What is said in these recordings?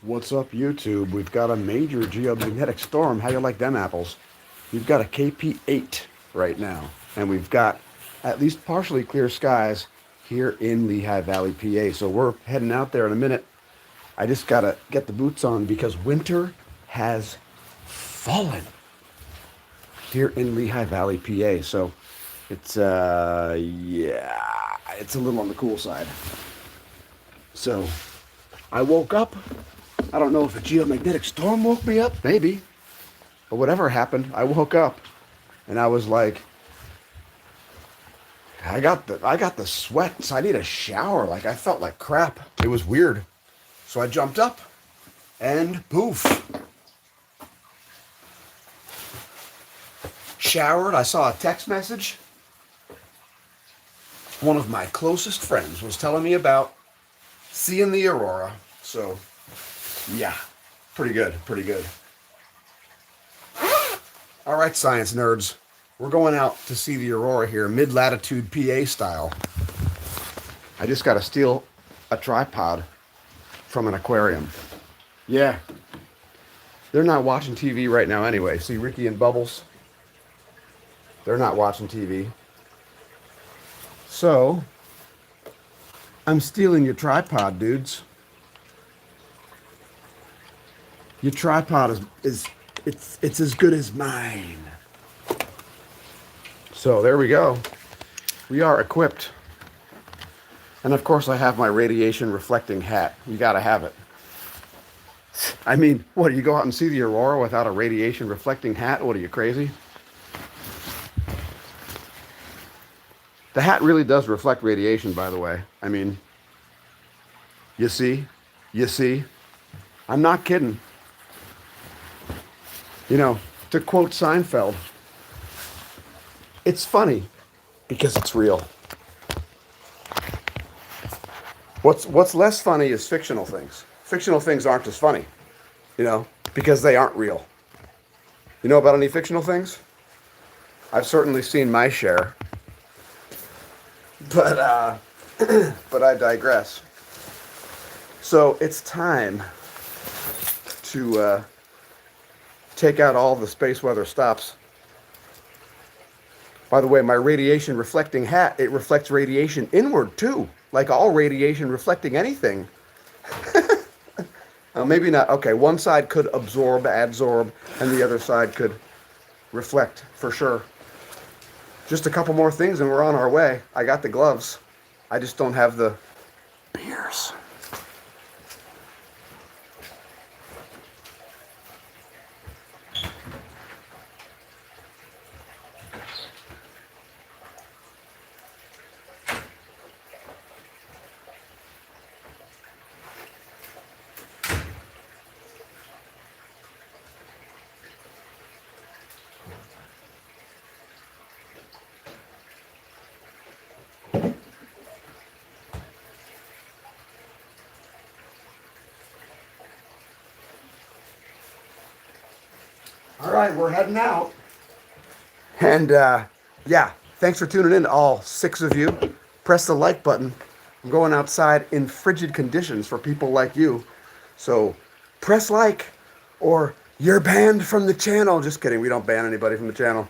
What's up, YouTube? We've got a major geomagnetic storm. How you like them apples? We've got a KP8 right now, and we've got at least partially clear skies here in Lehigh Valley, PA. So we're heading out there in a minute. I just gotta get the boots on because winter has fallen here in Lehigh Valley, PA. So it's it's a little on the cool side. So I woke up. I don't know if a geomagnetic storm woke me up, maybe. But whatever happened, I woke up and I was like, I got the sweats. I need a shower. Like I felt like crap. It was weird. So I jumped up and poof. Showered. I saw a text message. One of my closest friends was telling me about seeing the Aurora. So yeah, pretty good, pretty good. All right, science nerds. We're going out to see the Aurora here, mid-latitude PA style. I just got to steal a tripod from an aquarium. Yeah. They're not watching TV right now anyway. See Ricky and Bubbles? They're not watching TV. So, I'm stealing your tripod, dudes. Your tripod is it's as good as mine. So there we go. We are equipped. And of course I have my radiation reflecting hat. You gotta have it. I mean, what, you go out and see the Aurora without a radiation reflecting hat? What, are you crazy? The hat really does reflect radiation, by the way. I mean, you see? You see? I'm not kidding. You know, to quote Seinfeld, it's funny because it's real. What's less funny is fictional things. Fictional things aren't as funny, you know, because they aren't real. You know about any fictional things? I've certainly seen my share. But but I digress. So it's time to take out all the space weather stops. By the way, my radiation reflecting hat, it reflects radiation inward too, like all radiation reflecting anything. Maybe not. Okay, one side could adsorb, and the other side could reflect for sure. Just a couple more things and we're on our way. I got the gloves. I just don't have the beers. All right, we're heading out. And yeah, thanks for tuning in, all 6 of you. Press the like button. I'm going outside in frigid conditions for people like you. So press like or you're banned from the channel. Just kidding, we don't ban anybody from the channel.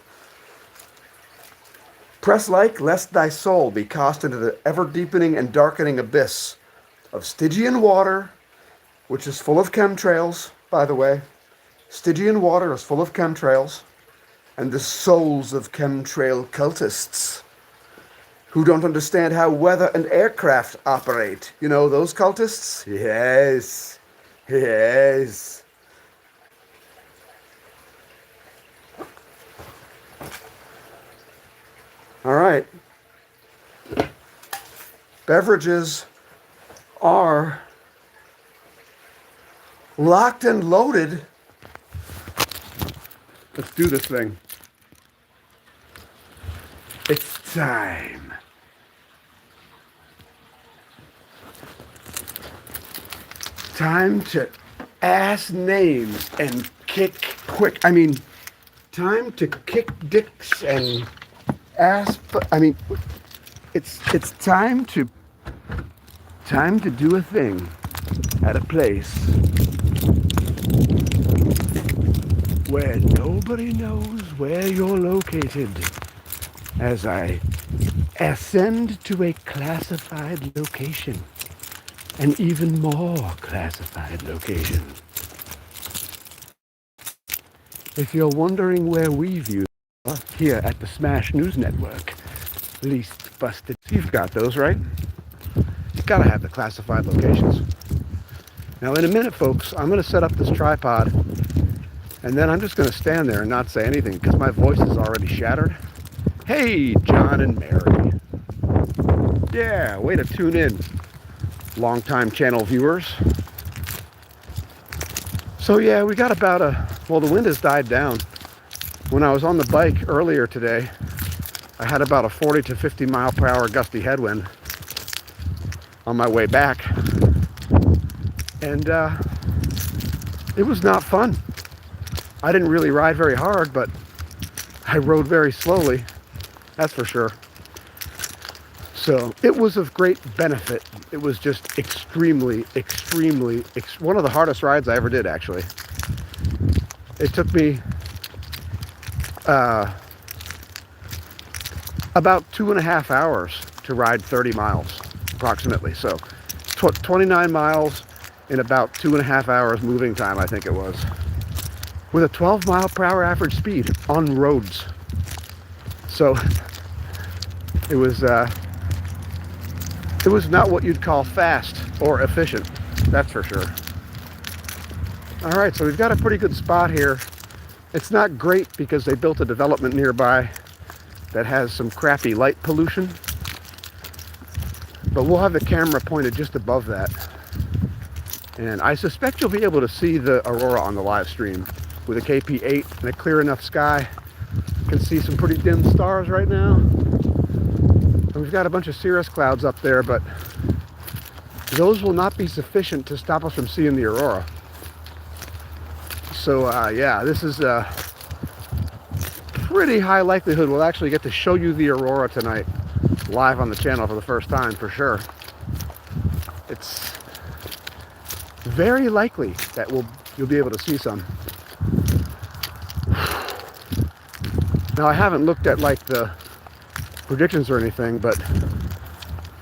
Press like lest thy soul be cast into the ever-deepening and darkening abyss of Stygian water, which is full of chemtrails, by the way. Stygian water is full of chemtrails and the souls of chemtrail cultists who don't understand how weather and aircraft operate. You know those cultists? Yes. Yes. All right. Beverages are locked and loaded. Let's do this thing. It's time. Time to ass names and kick quick. I mean, time to kick dicks and ass. I mean, it's time to do a thing at a place where nobody knows where you're located, as I ascend to a classified location, an even more classified location. If you're wondering where we view here at the Smash News Network, least busted, you've got those, right? You've got to have the classified locations. Now in a minute, folks, I'm going to set up this tripod, and then I'm just going to stand there and not say anything because my voice is already shattered. Hey, John and Mary. Yeah, way to tune in, longtime channel viewers. So yeah, we got about well, the wind has died down. When I was on the bike earlier today, I had about a 40 to 50 mile per hour gusty headwind on my way back. And it was not fun. I didn't really ride very hard, but I rode very slowly, that's for sure. So it was of great benefit. It was just extremely, one of the hardest rides I ever did, actually. It took me about 2.5 hours to ride 30 miles, approximately. So 29 miles in about 2.5 hours moving time, I think it was, with a 12 mile per hour average speed on roads. So it was not what you'd call fast or efficient, that's for sure. All right, so we've got a pretty good spot here. It's not great because they built a development nearby that has some crappy light pollution, but we'll have the camera pointed just above that. And I suspect you'll be able to see the Aurora on the live stream with a KP8 and a clear enough sky. You can see some pretty dim stars right now. And we've got a bunch of cirrus clouds up there, but those will not be sufficient to stop us from seeing the Aurora. So yeah, this is pretty high likelihood we'll actually get to show you the Aurora tonight live on the channel for the first time, for sure. It's very likely that you'll be able to see some. Now I haven't looked at like the predictions or anything, but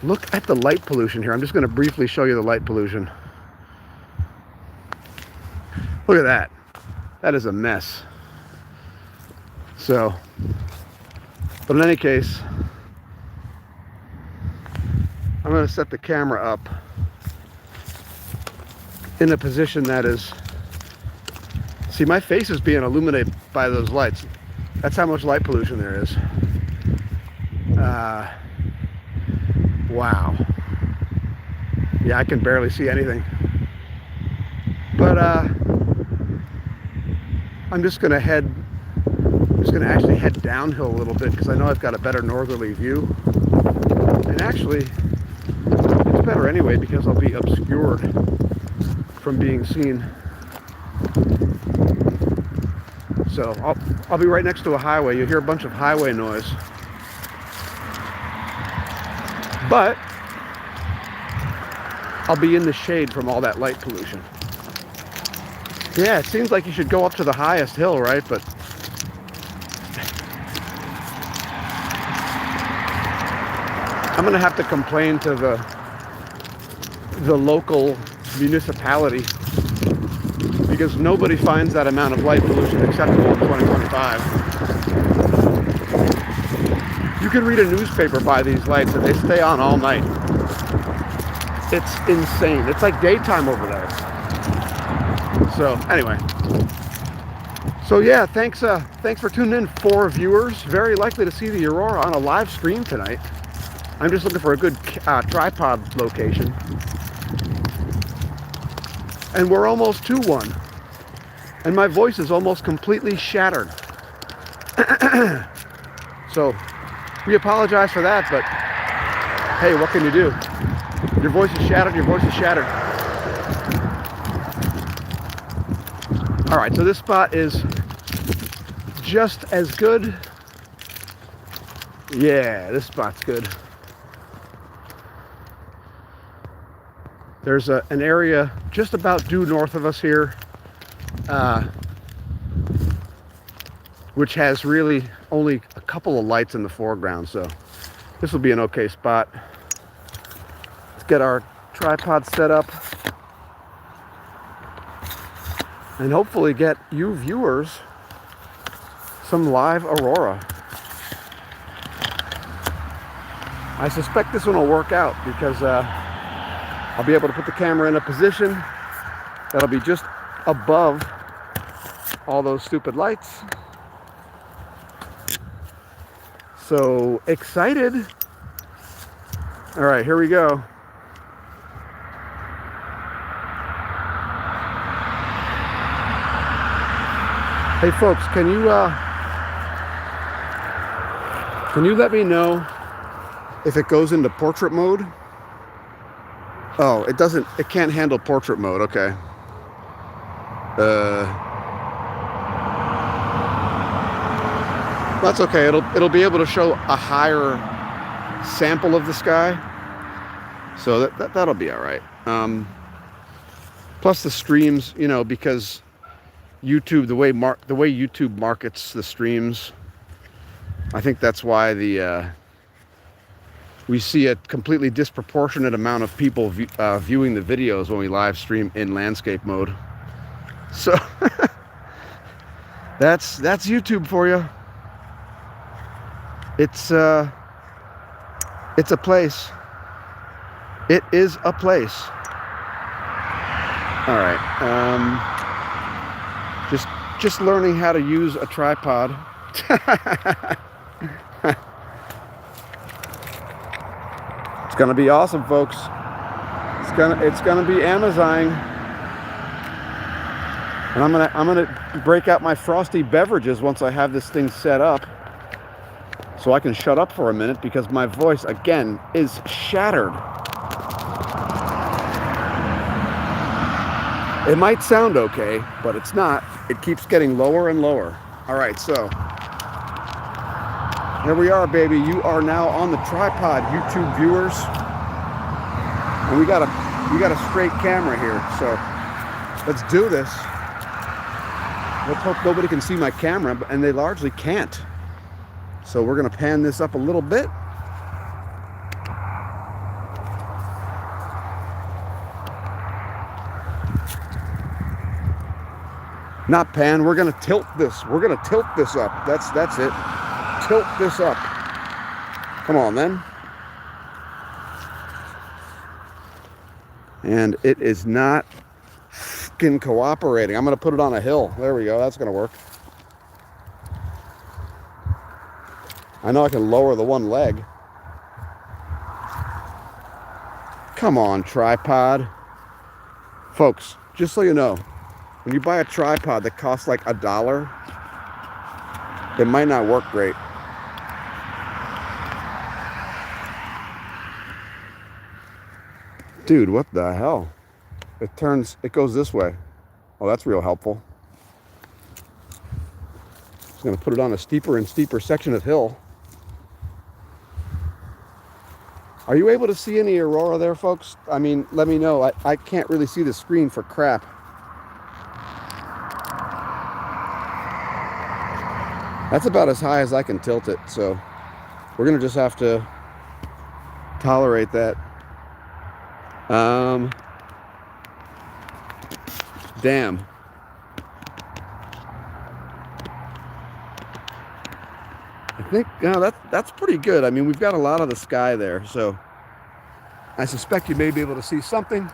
look at the light pollution here. I'm just going to briefly show you the light pollution. Look at that. That is a mess. So, but in any case, I'm going to set the camera up in a position that is, see, my face is being illuminated by those lights. That's how much light pollution there is. Wow. Yeah, I can barely see anything. But I'm just gonna actually head downhill a little bit because I know I've got a better northerly view. And actually, it's better anyway because I'll be obscured from being seen. So I'll be right next to a highway. You'll hear a bunch of highway noise. But I'll be in the shade from all that light pollution. Yeah, it seems like you should go up to the highest hill, right? But I'm gonna have to complain to the local municipality because nobody finds that amount of light pollution acceptable in 2025. You can read a newspaper by these lights and they stay on all night. It's insane. It's like daytime over there. So anyway, so yeah, thanks for tuning in, 4 viewers. Very likely to see the Aurora on a live stream tonight. I'm just looking for a good tripod location. And we're almost to one. And my voice is almost completely shattered. So we apologize for that, but hey, what can you do? Your voice is shattered, your voice is shattered. All right, so this spot is just as good. Yeah, this spot's good. There's an area just about due north of us here. which has really only a couple of lights in the foreground. So this will be an okay spot. Let's get our tripod set up and hopefully get you viewers some live Aurora. I suspect this one will work out because I'll be able to put the camera in a position that'll be just above all those stupid lights. So excited. All right, here we go. Hey folks, can you let me know if it goes into portrait mode? Oh, it doesn't, it can't handle portrait mode, okay. That's okay, it'll be able to show a higher sample of the sky. So that'll be all right. Plus the streams, you know, because YouTube, the way YouTube markets the streams, I think that's why we see a completely disproportionate amount of people viewing the videos when we live stream in landscape mode. So that's YouTube for you. It's a place. It is a place. All right. Just learning how to use a tripod. It's gonna be awesome, folks. It's gonna be Amazoning. And I'm gonna break out my frosty beverages once I have this thing set up, so I can shut up for a minute because my voice again is shattered. It might sound okay, but it's not. It keeps getting lower and lower. All right, so here we are, baby. You are now on the tripod, YouTube viewers. And we got a straight camera here, so let's do this. Let's hope nobody can see my camera, and they largely can't. So we're gonna pan this up a little bit. Not pan, we're gonna tilt this. We're gonna tilt this up. That's it. Tilt this up. Come on, then. And it is not fucking cooperating. I'm gonna put it on a hill. There we go, that's gonna work. I know I can lower the one leg. Come on, tripod. Folks, just so you know, when you buy a tripod that costs like $1, it might not work great. Dude, what the hell? It goes this way. Oh, that's real helpful. Just gonna put it on a steeper and steeper section of hill. Are you able to see any Aurora there, folks? I mean, let me know. I can't really see the screen for crap. That's about as high as I can tilt it, so we're gonna just have to tolerate that. Damn. I think that's pretty good. I mean, we've got a lot of the sky there, so I suspect you may be able to see something.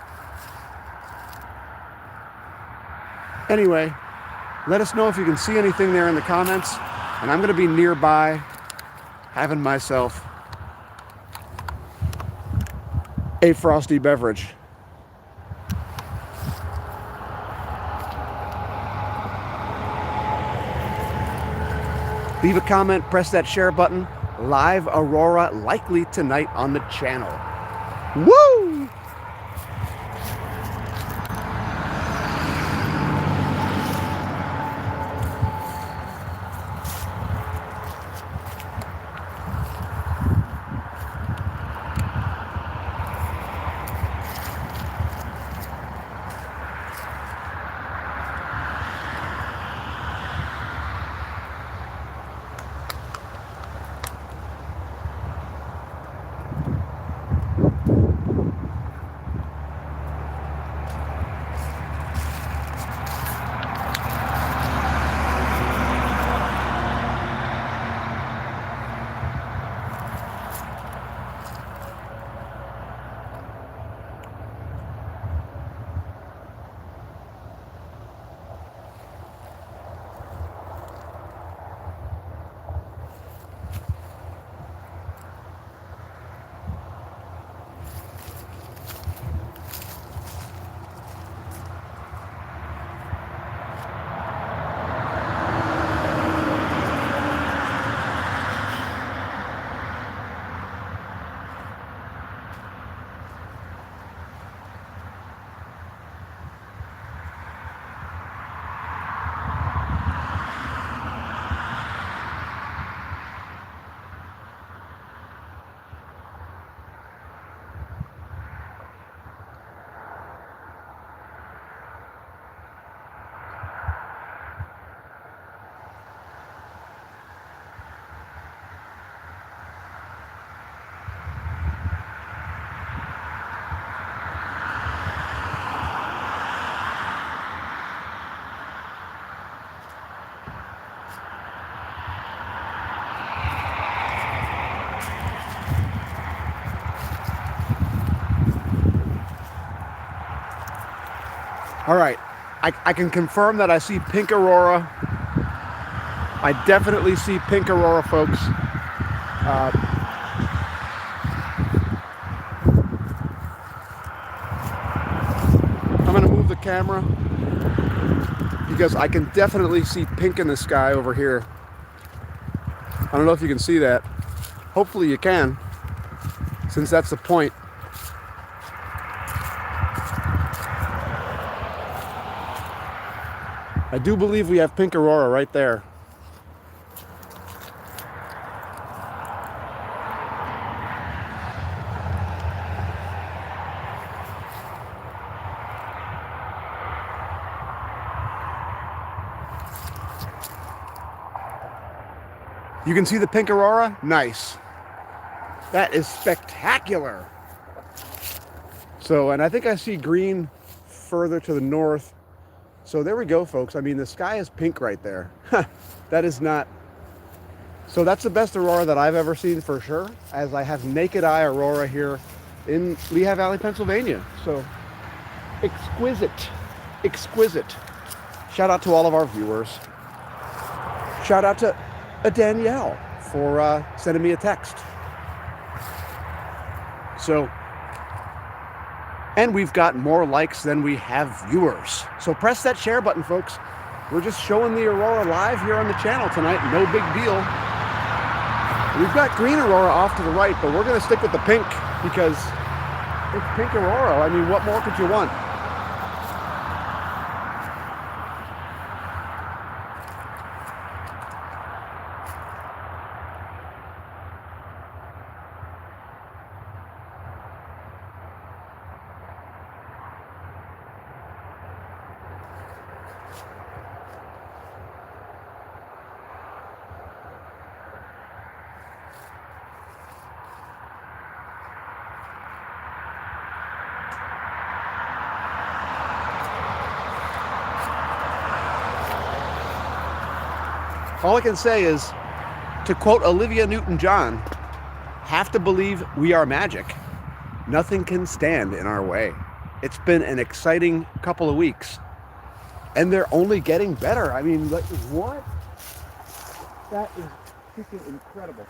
Anyway, let us know if you can see anything there in the comments, and I'm going to be nearby having myself a frosty beverage. Leave a comment, press that share button. Live Aurora likely tonight on the channel. Woo! All right, I can confirm that I see pink aurora. I definitely see pink aurora, folks. I'm gonna move the camera because I can definitely see pink in the sky over here. I don't know if you can see that. Hopefully you can, since that's the point. I do believe we have pink aurora right there. You can see the pink aurora? Nice. That is spectacular. So, and I think I see green further to the north. So there we go, folks. I mean, the sky is pink right there. That is not... So that's the best aurora that I've ever seen for sure, as I have naked eye aurora here in Lehigh Valley, Pennsylvania. So exquisite, exquisite. Shout out to all of our viewers. Shout out to Danielle for sending me a text. So, and we've got more likes than we have viewers. So press that share button, folks. We're just showing the aurora live here on the channel tonight. No big deal. We've got green aurora off to the right, but we're going to stick with the pink because it's pink aurora. I mean, what more could you want? All I can say is, to quote Olivia Newton-John, have to believe we are magic. Nothing can stand in our way. It's been an exciting couple of weeks, and they're only getting better. I mean, like, what? That is freaking incredible.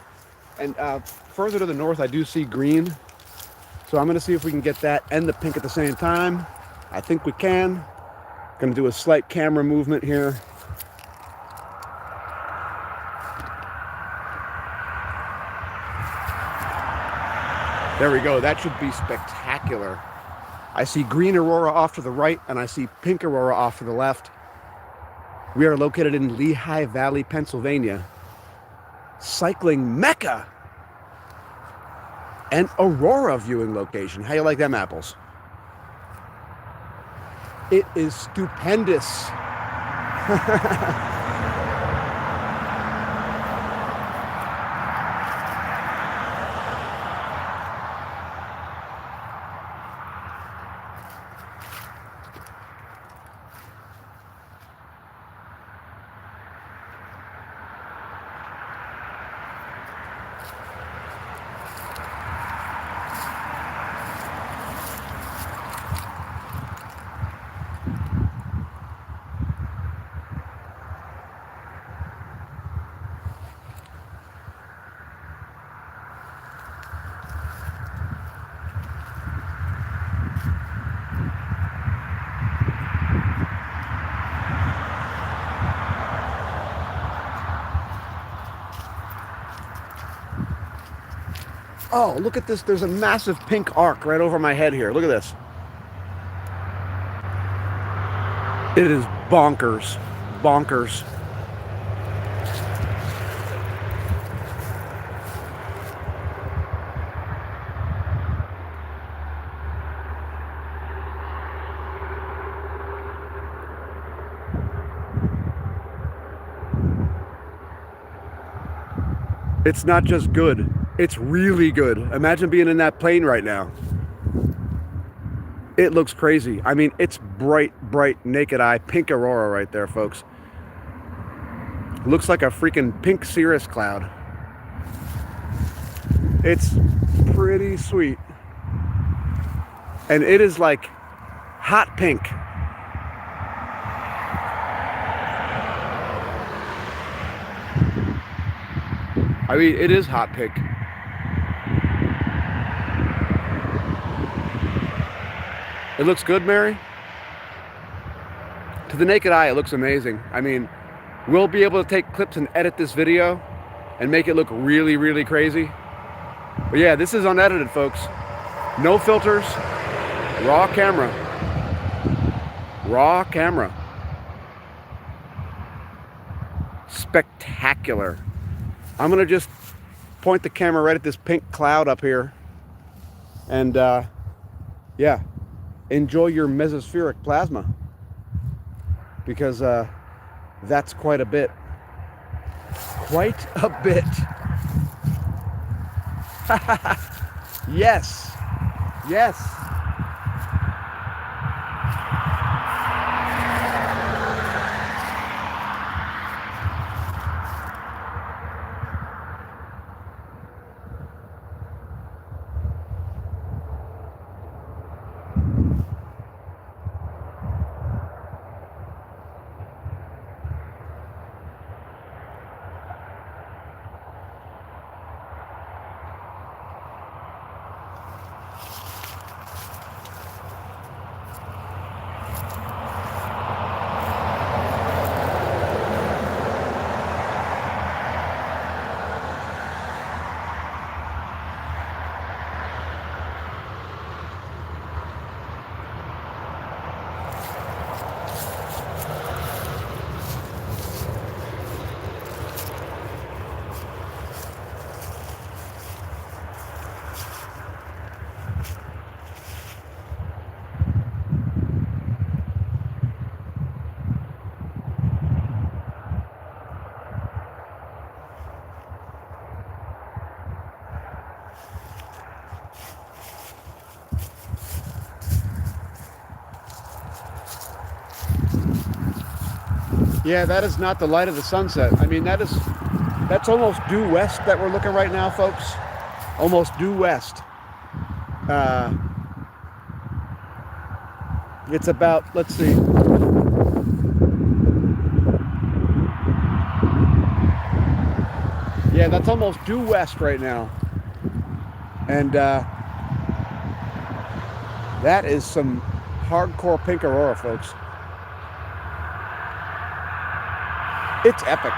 And further to the north, I do see green. So I'm going to see if we can get that and the pink at the same time. I think we can. Going to do a slight camera movement here. There we go. That should be spectacular. I see green aurora off to the right, and I see pink aurora off to the left. We are located in Lehigh Valley, Pennsylvania. Cycling mecca and aurora viewing location. How you like them apples? It is stupendous. Oh, look at this. There's a massive pink arc right over my head here. Look at this. It is bonkers. Bonkers. It's not just good. It's really good. Imagine being in that plane right now. It looks crazy. I mean, it's bright, bright, naked eye, pink aurora right there, folks. Looks like a freaking pink cirrus cloud. It's pretty sweet. And it is like hot pink. I mean, it is hot pink. It looks good, Mary? To the naked eye, it looks amazing. I mean, we'll be able to take clips and edit this video and make it look really, really crazy. But yeah, this is unedited, folks. No filters, raw camera. Raw camera. Spectacular. I'm gonna just point the camera right at this pink cloud up here. And yeah, enjoy your mesospheric plasma. Because that's quite a bit. Quite a bit. Yes. Yes. Yeah, that is not the light of the sunset. I mean, that's almost due west that we're looking right now, folks. Almost due west. It's about, let's see. Yeah, that's almost due west right now. And that is some hardcore pink Aurora, folks. It's epic.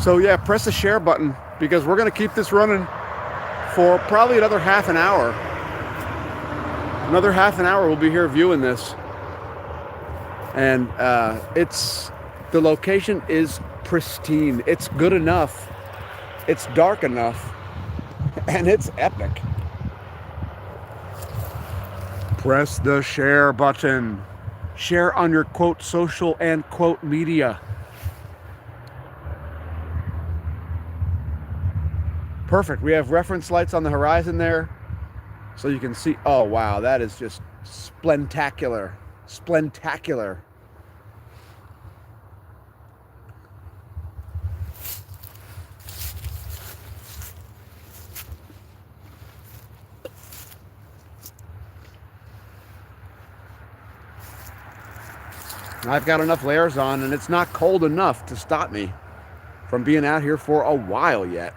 So yeah, press the share button because we're going to keep this running for probably another half an hour. Another half an hour we'll be here viewing this. And the location is pristine. It's good enough. It's dark enough. And it's epic. Press the share button. Share on your quote social and quote media. Perfect. We have reference lights on the horizon there. So you can see, oh wow, that is just splentacular. Splentacular. I've got enough layers on and it's not cold enough to stop me from being out here for a while yet.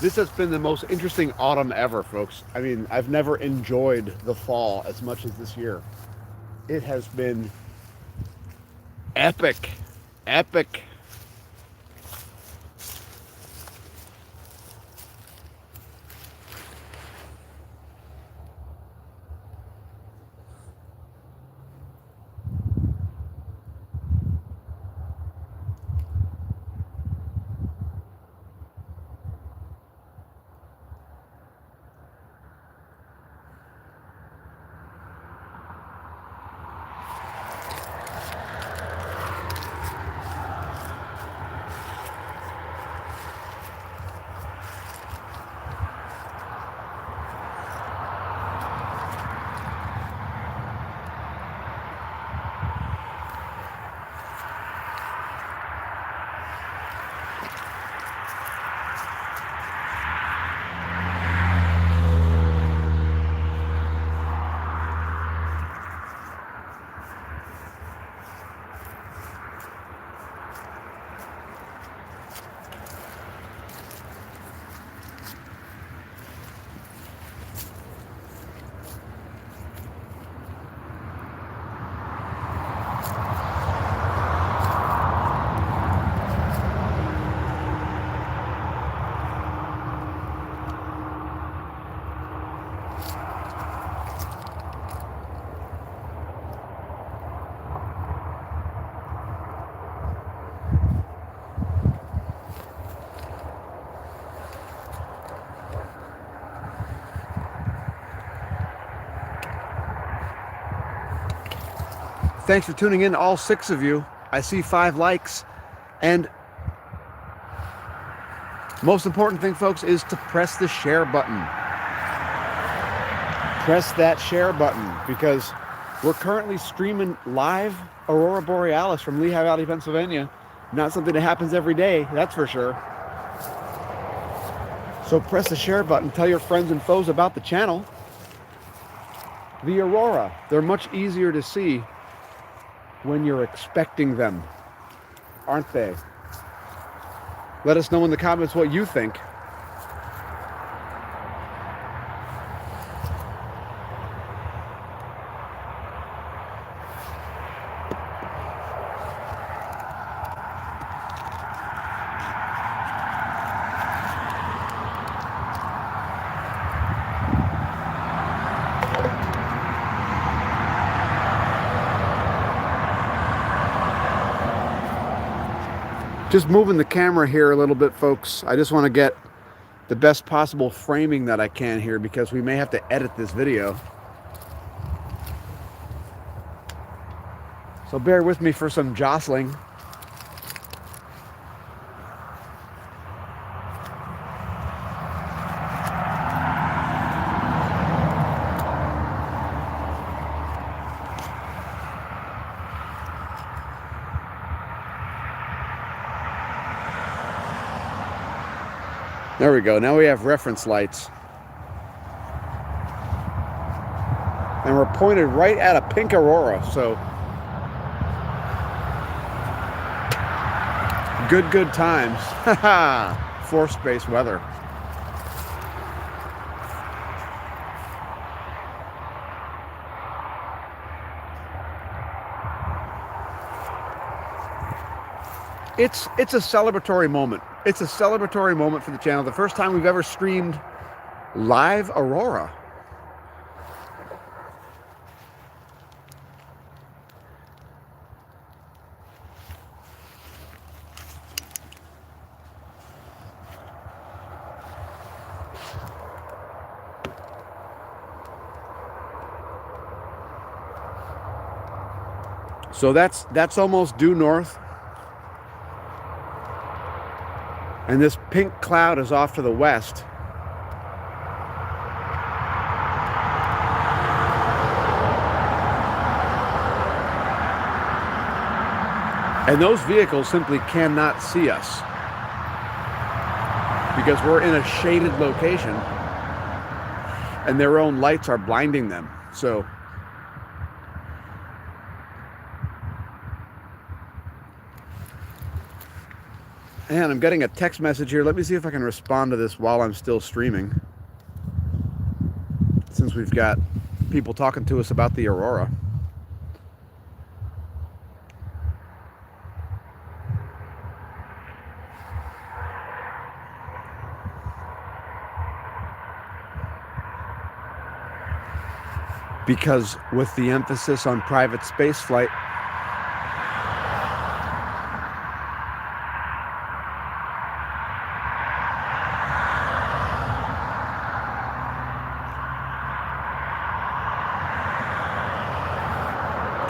This has been the most interesting autumn ever, folks. I mean, I've never enjoyed the fall as much as this year. It has been epic, epic. thanks for tuning in, all 6 of you. I see 5 likes. And most important thing, folks, is to press the share button. Press that share button, because we're currently streaming live Aurora Borealis from Lehigh Valley, Pennsylvania. Not something that happens every day, that's for sure. So press the share button. Tell your friends and foes about the channel. The Aurora, they're much easier to see when you're expecting them, aren't they? Let us know in the comments what you think. Just moving the camera here a little bit, folks. I just want to get the best possible framing that I can here, because we may have to edit this video. So bear with me for some jostling. There we go. Now we have reference lights. And we're pointed right at a pink aurora, so good times. Haha, for space weather. It's a celebratory moment. It's a celebratory moment for the channel. The first time we've ever streamed live Aurora. So that's almost due north. And this pink cloud is off to the west. And those vehicles simply cannot see us, because we're in a shaded location and their own lights are blinding them. So and I'm getting a text message here. Let me see if I can respond to this while I'm still streaming, since we've got people talking to us about the Aurora. Because with the emphasis on private space flight,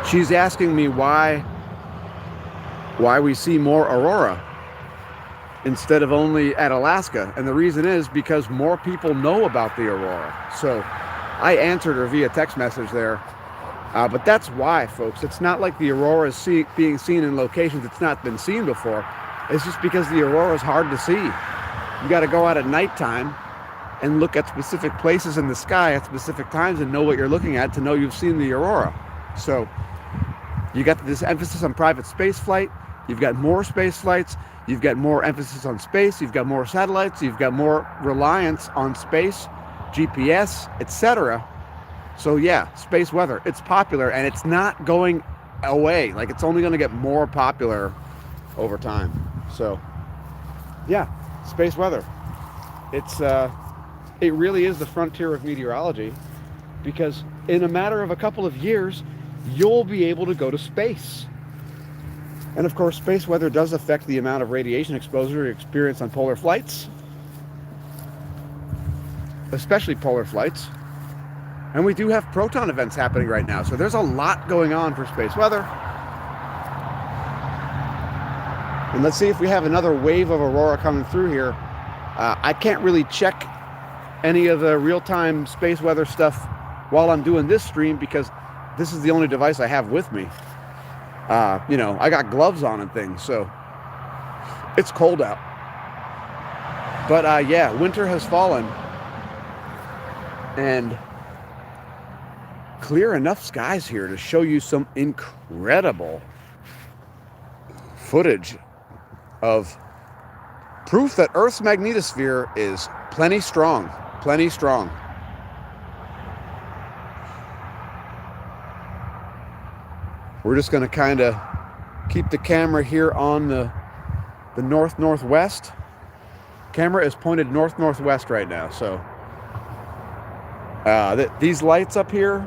she's asking me why we see more Aurora instead of only at Alaska. And the reason is because more people know about the Aurora. So I answered her via text message there. But that's why, folks. It's not like the Aurora is being seen in locations it's not been seen before. It's just because the Aurora is hard to see. You got to go out at nighttime and look at specific places in the sky at specific times and know what you're looking at to know you've seen the Aurora. So you got this emphasis on private space flight. You've got more space flights. You've got more emphasis on space. You've got more satellites. You've got more reliance on space, GPS, etc. So yeah, space weather, it's popular, and it's not going away. Like, it's only going to get more popular over time. So yeah, space weather. It really is the frontier of meteorology, because in a matter of a couple of years, you'll be able to go to space. And of course, space weather does affect the amount of radiation exposure you experience on polar flights, especially polar flights. And we do have proton events happening right now, so there's a lot going on for space weather. And let's see if we have another wave of aurora coming through here. I can't really check any of the real-time space weather stuff while I'm doing this stream because this is the only device I have with me. You know, I got gloves on and things, so it's cold out. But yeah, winter has fallen. And clear enough skies here to show you some incredible footage of proof that Earth's magnetosphere is plenty strong, plenty strong. We're just going to kind of keep the camera here on the north-northwest. Camera is pointed north-northwest right now, so these lights up here,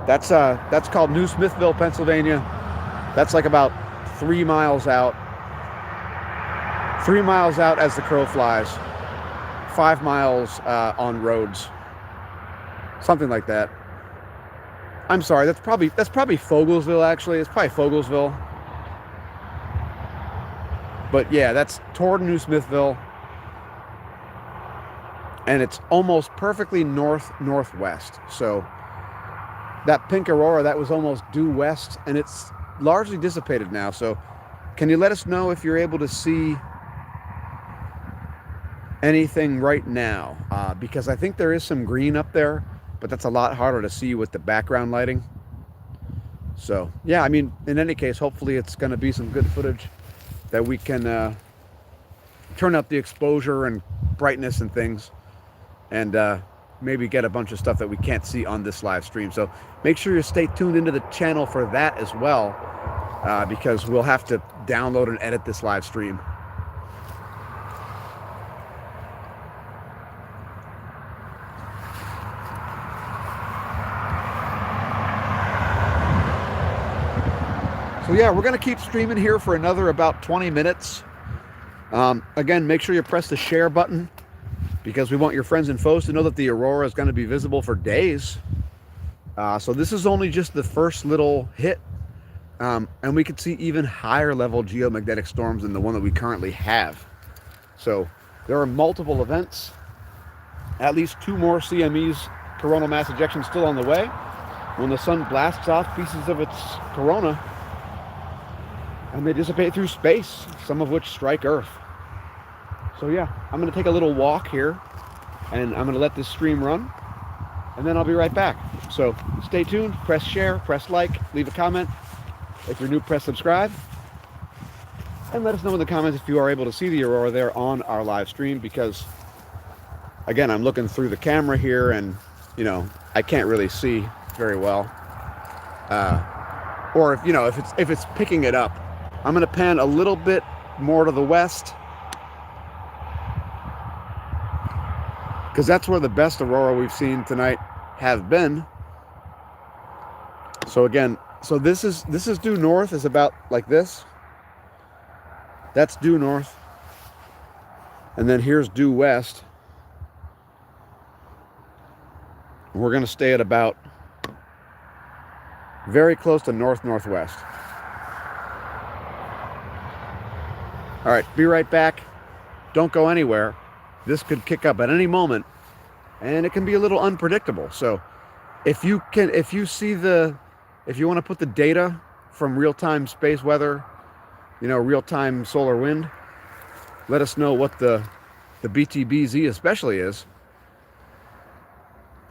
that's called New Smithville, Pennsylvania. That's like about 3 miles out. 3 miles out as the crow flies. 5 miles on roads. Something like that. I'm sorry, that's probably Fogelsville, actually. It's probably Fogelsville. But yeah, that's toward New Smithville. And it's almost perfectly north-northwest. So that pink aurora, that was almost due west, and it's largely dissipated now. So can you let us know if you're able to see anything right now? Because I think there is some green up there, but that's a lot harder to see with the background lighting. So yeah, I mean, in any case, hopefully it's going to be some good footage that we can turn up the exposure and brightness and things, and maybe get a bunch of stuff that we can't see on this live stream. So make sure you stay tuned into the channel for that as well, because we'll have to download and edit this live stream. So yeah, we're going to keep streaming here for another about 20 minutes. Again, make sure you press the share button, because we want your friends and foes to know that the aurora is going to be visible for days. So this is only just the first little hit. And we could see even higher level geomagnetic storms than the one that we currently have. So there are multiple events. At least 2 more CMEs, coronal mass ejections, still on the way. When the sun blasts off pieces of its corona, and they dissipate through space, some of which strike Earth. So yeah, I'm going to take a little walk here, and I'm going to let this stream run, and then I'll be right back. So stay tuned, press share, press like, leave a comment. If you're new, press subscribe. And let us know in the comments if you are able to see the aurora there on our live stream, because again, I'm looking through the camera here, and you know, I can't really see very well. Or if, you know, if it's picking it up. I'm going to pan a little bit more to the west, because that's where the best aurora we've seen tonight have been. So again, so this is due north, is about like this. That's due north. And then here's due west. We're going to stay at about very close to north-northwest. All right, be right back. Don't go anywhere. This could kick up at any moment, and it can be a little unpredictable. So if you want to put the data from real-time space weather, you know, real-time solar wind, let us know what the BTBZ especially is.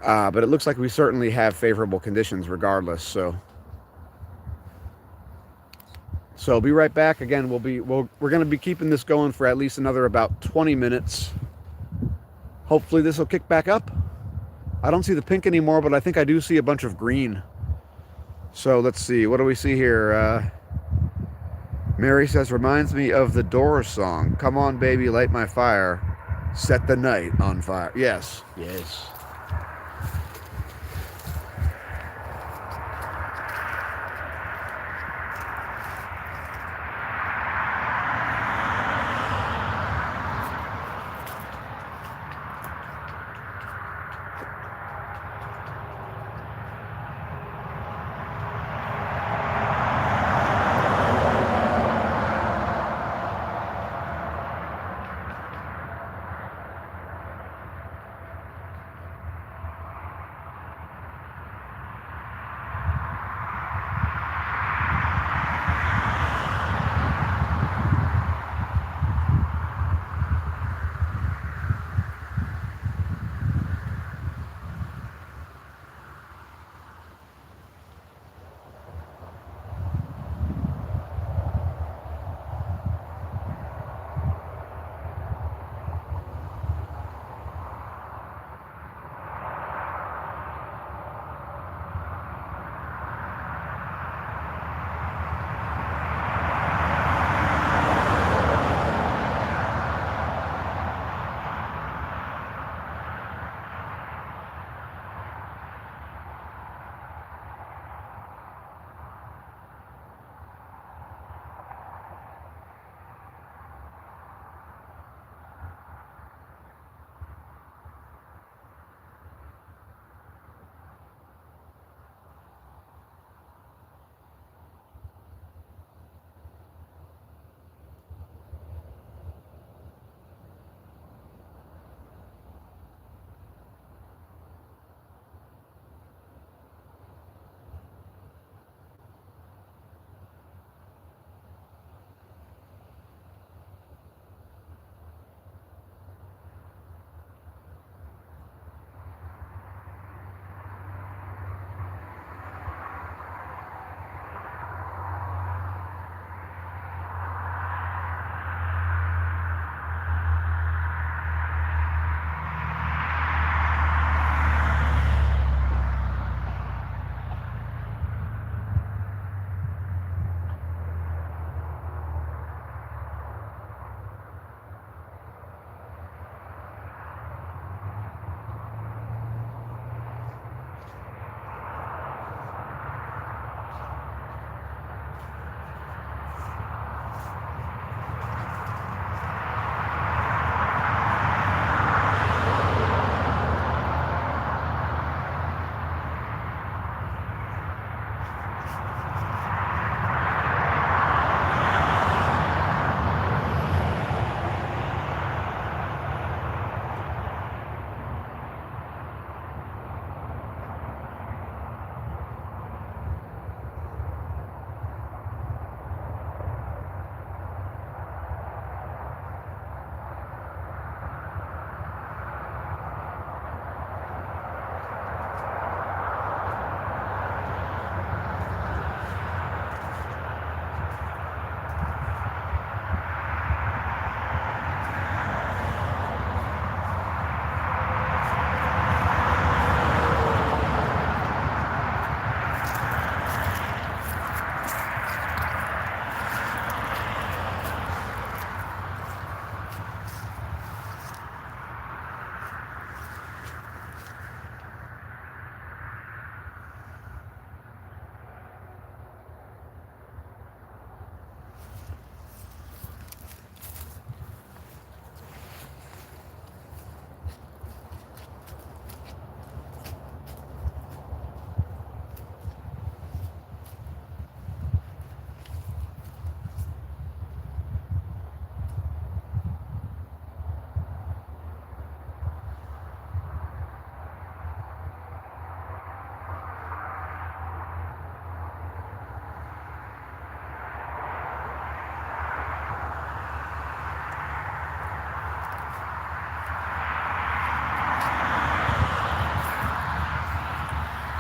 But it looks like we certainly have favorable conditions regardless. So be right back. Again, we're going to be keeping this going for at least another about 20 minutes. Hopefully this will kick back up. I don't see the pink anymore, but I think I do see a bunch of green. So let's see. What do we see here? Mary says, reminds me of the Doors song. Come on, baby, light my fire. Set the night on fire. Yes, yes.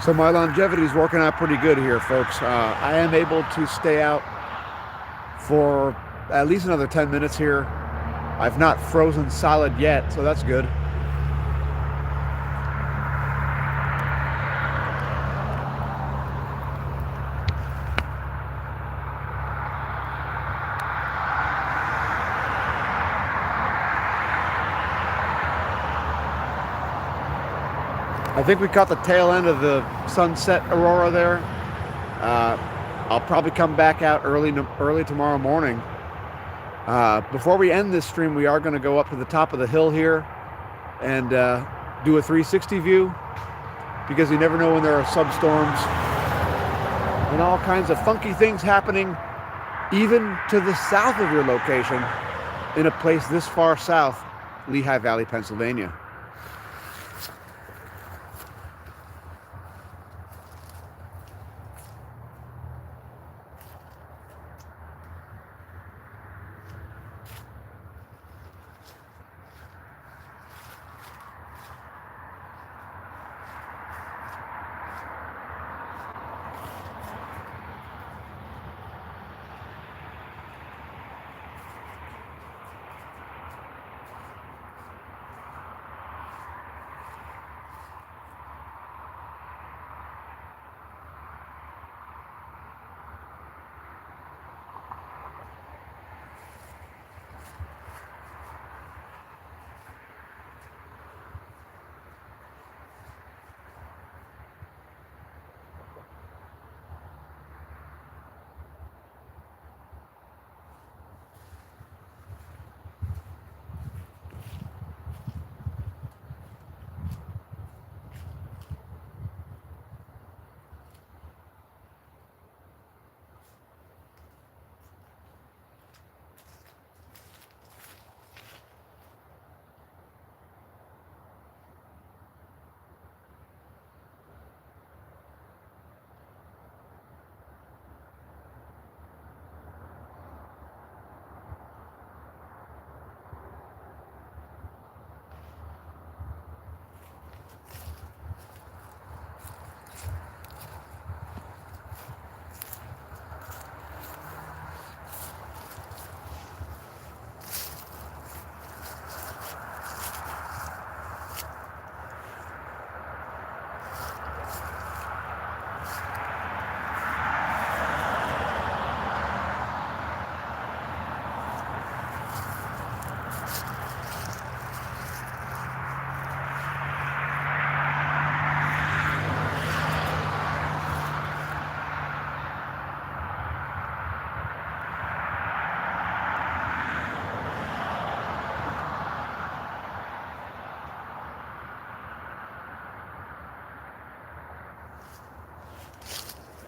So my longevity is working out pretty good here, folks. I am able to stay out for at least another 10 minutes here. I've not frozen solid yet, so that's good. I think we caught the tail end of the sunset aurora there. I'll probably come back out early tomorrow morning. Before we end this stream, we are going to go up to the top of the hill here and do a 360 view, because you never know when there are substorms and all kinds of funky things happening even to the south of your location, in a place this far south, Lehigh Valley, Pennsylvania.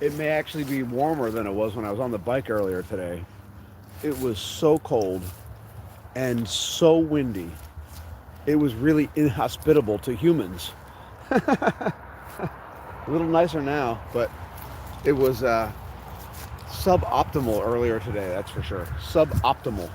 It may actually be warmer than it was when I was on the bike earlier today. It was so cold and so windy. It was really inhospitable to humans. A little nicer now, but it was suboptimal earlier today, that's for sure. Suboptimal.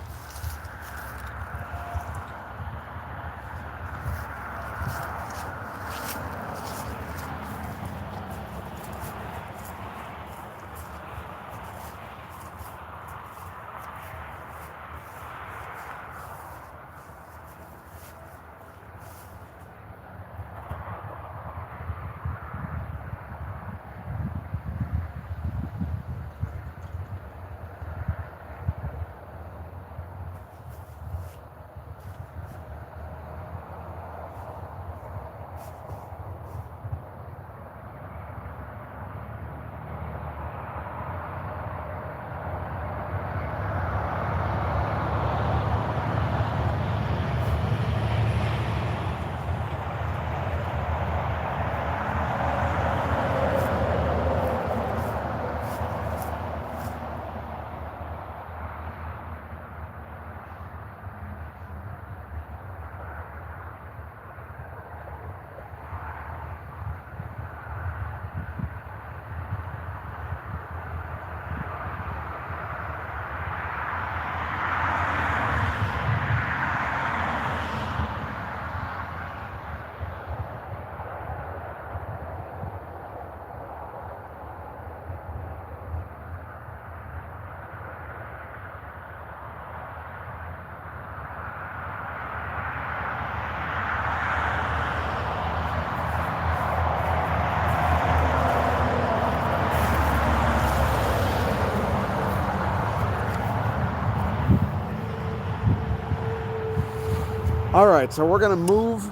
All right, so we're gonna move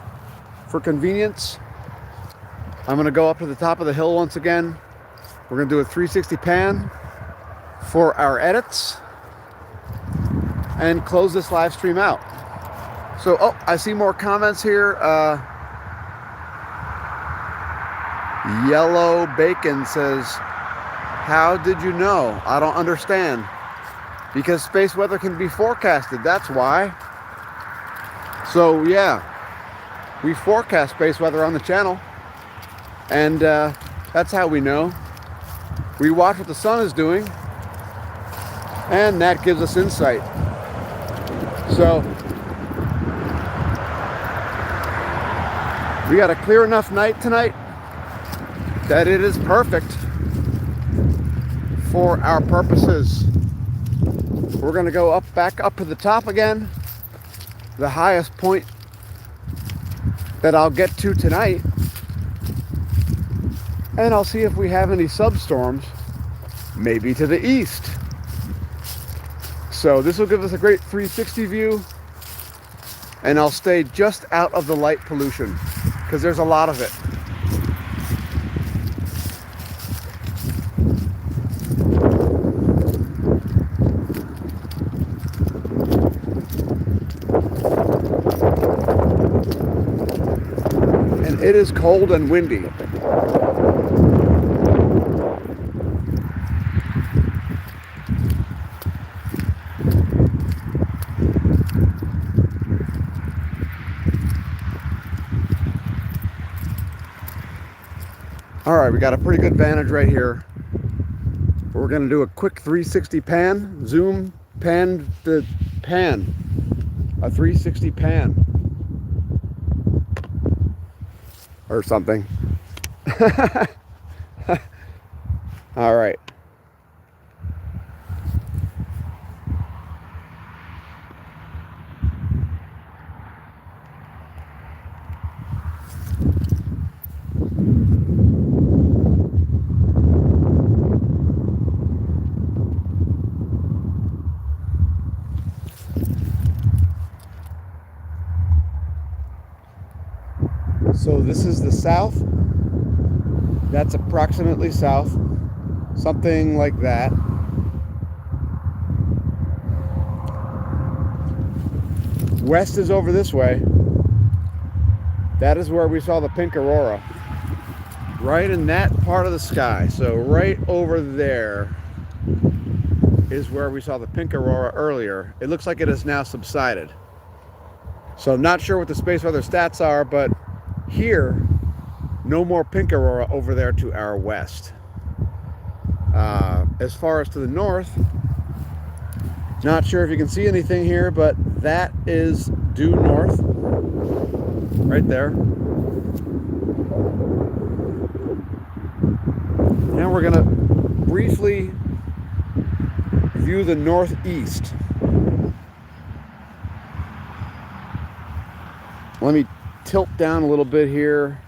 for convenience. I'm gonna go up to the top of the hill once again. We're gonna do a 360 pan for our edits and close this live stream out. So, oh, I see more comments here. Yellow Bacon says, how did you know? I don't understand. Because space weather can be forecasted, that's why. So yeah, we forecast space weather on the channel. And that's how we know. We watch what the sun is doing, and that gives us insight. So, we got a clear enough night tonight that it is perfect for our purposes. We're gonna go back up to the top again, the highest point that I'll get to tonight, and I'll see if we have any substorms, maybe to the east. So this will give us a great 360 view, and I'll stay just out of the light pollution because there's a lot of it. And it is cold and windy. All right, we got a pretty good vantage right here. We're gonna do a quick 360 pan, zoom, pan to pan, a 360 pan, or something. All right. So this is the south. That's approximately south, something like that. West is over this way. That is where we saw the pink aurora. Right in that part of the sky. So right over there is where we saw the pink aurora earlier. It looks like it has now subsided. So I'm not sure what the space weather stats are, but here, no more pink aurora over there to our west. As far as to the north, not sure if you can see anything here, but that is due north, right there. Now we're gonna briefly view the northeast. Let me tilt down a little bit here.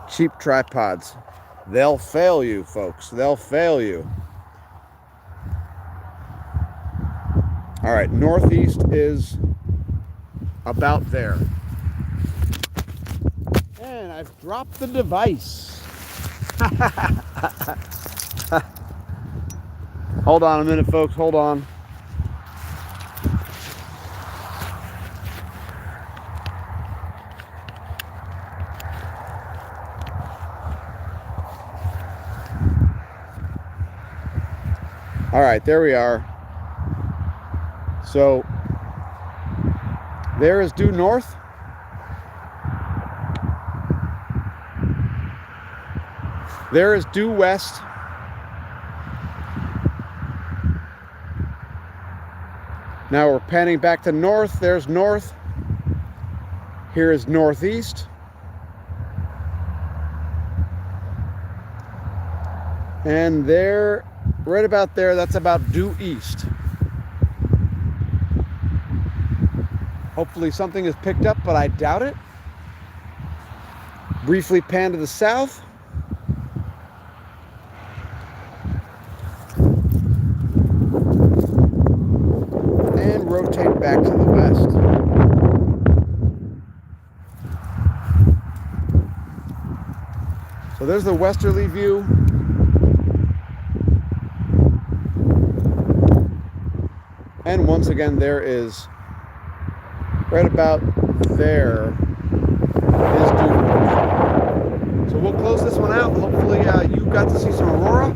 Cheap tripods. They'll fail you, folks. They'll fail you. All right, northeast is about there. And I've dropped the device. Hold on a minute, folks. Hold on. All right, there we are. So there is due north. There is due west. Now we're panning back to north. There's north. Here is northeast. And there, right about there, that's about due east. Hopefully something is picked up, but I doubt it. Briefly pan to the south. So there's the westerly view. And once again, there is, right about there, is Superfoods. So we'll close this one out. Hopefully you got to see some Aurora.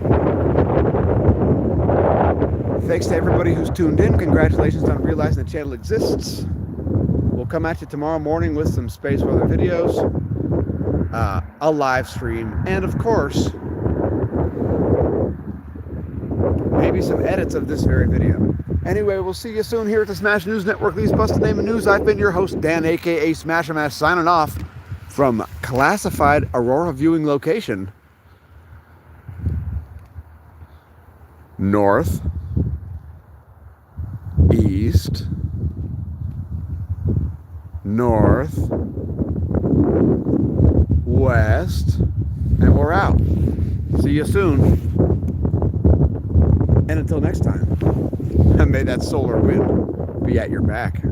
Thanks to everybody who's tuned in. Congratulations on realizing the channel exists. We'll come at you tomorrow morning with some space weather videos, a live stream, and of course, maybe some edits of this very video. Anyway, we'll see you soon here at the Smash News Network. Lee's Busted Name of News. I've been your host, Dan, aka Smash Mash, signing off from classified Aurora viewing location. North, east, north, west, and we're out. See you soon. And until next time, may that solar wind be at your back.